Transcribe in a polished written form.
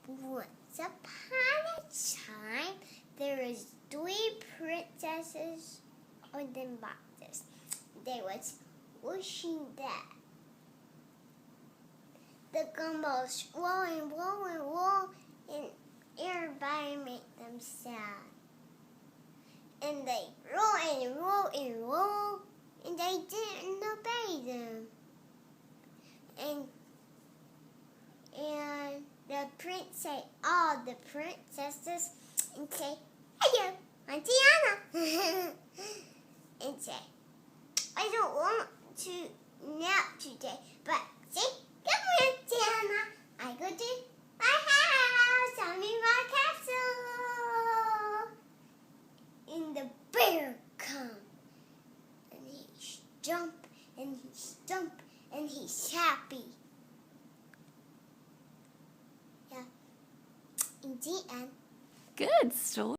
Once upon a time, there was 3 princesses on the boxes. They was wishing that the gumball's roll and roll and roll, and everybody made them sad. And they roll and roll and roll, and they didn't obey them. And the prince said, all the princesses, and say, hello, I'm Tiana. And say, I don't want to nap today, but say, come here, Tiana. I go to my house. I'm in my castle. And the bear come. And he jump, and he stomp, and he's happy. Yeah. In the end. Good story.